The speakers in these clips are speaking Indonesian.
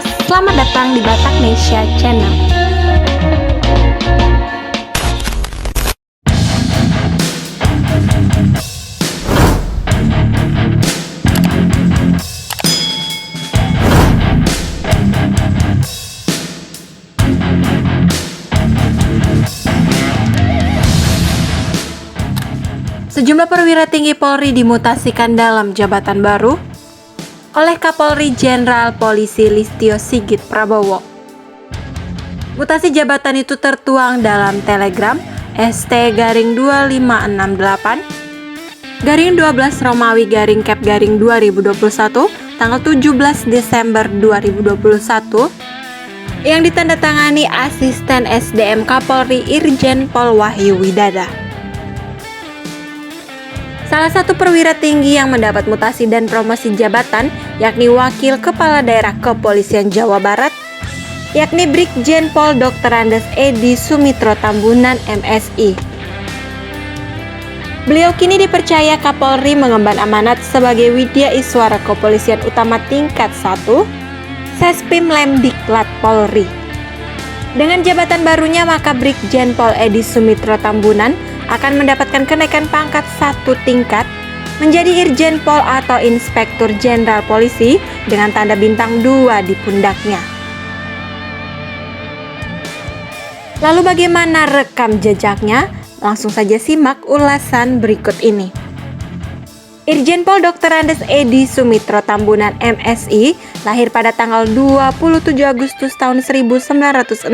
selamat datang di Bataknesia Channel. Sejumlah perwira tinggi Polri dimutasikan dalam jabatan baru oleh Kapolri Jenderal Polisi Listio Sigit Prabowo. Mutasi jabatan itu tertuang dalam Telegram ST-2568 Romawi Cap 2021 tanggal 17 Desember 2021 yang ditandatangani Asisten SDM Kapolri Irjen Pol Wahyu Widada. Salah satu perwira tinggi yang mendapat mutasi dan promosi jabatan yakni Wakil Kepala Daerah Kepolisian Jawa Barat, yakni Brigjen Pol Dr. Andes Edi Sumitro Tambunan MSI. Beliau kini dipercaya Kapolri mengemban amanat sebagai Widya Iswara Kepolisian Utama tingkat 1 Sespim Lemdiklat Polri. Dengan jabatan barunya maka Brigjen Pol Edi Sumitro Tambunan akan mendapatkan kenaikan pangkat 1 tingkat menjadi Irjen Pol atau Inspektur Jenderal Polisi dengan tanda bintang 2 di pundaknya. Lalu bagaimana rekam jejaknya? Langsung saja simak ulasan berikut ini. Irjen Pol Dr. Andes Edi Sumitro Tambunan MSI lahir pada tanggal 27 Agustus tahun 1967.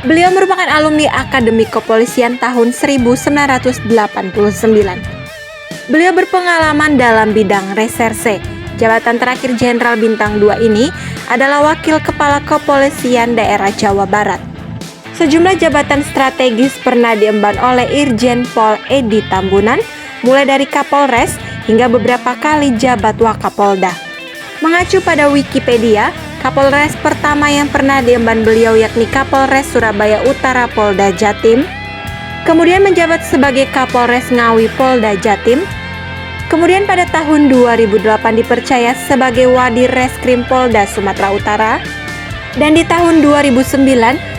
Beliau merupakan alumni Akademi Kepolisian tahun 1989. Beliau berpengalaman dalam bidang reserse. Jabatan terakhir Jenderal Bintang 2 ini adalah Wakil Kepala Kepolisian Daerah Jawa Barat. Sejumlah jabatan strategis pernah diemban oleh Irjen Pol Edi Tambunan, mulai dari Kapolres hingga beberapa kali jabat Wakapolda. Mengacu pada Wikipedia, Kapolres pertama yang pernah diemban beliau yakni Kapolres Surabaya Utara Polda Jatim, kemudian menjabat sebagai Kapolres Ngawi Polda Jatim, kemudian pada tahun 2008 dipercaya sebagai Wadir Reskrim Polda Sumatera Utara, dan di tahun 2009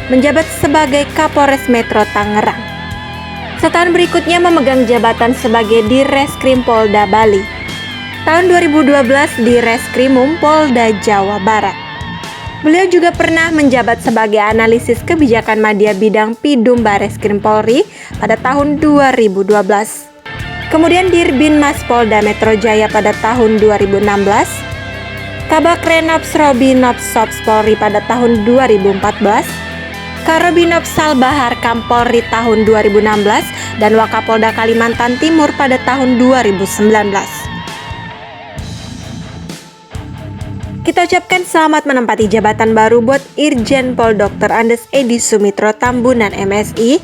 menjabat sebagai Kapolres Metro Tangerang. Setahun berikutnya memegang jabatan sebagai Dirreskrim Polda Bali. Tahun 2012 di Reskrimum Polda Jawa Barat. Beliau juga pernah menjabat sebagai analisis kebijakan media bidang Pidum Bareskrim Polri pada tahun 2012. Kemudian Dirbinmas Polda Metro Jaya pada tahun 2016. Kabakrenops Robinops Sops Polri pada tahun 2014. Karobinops Salbahar Kampolri tahun 2016 dan Wakapolda Kalimantan Timur pada tahun 2019. Kita ucapkan selamat menempati jabatan baru buat Irjen Pol Dr. Andes Edi Sumitro Tambunan MSI.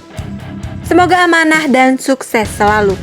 Semoga amanah dan sukses selalu.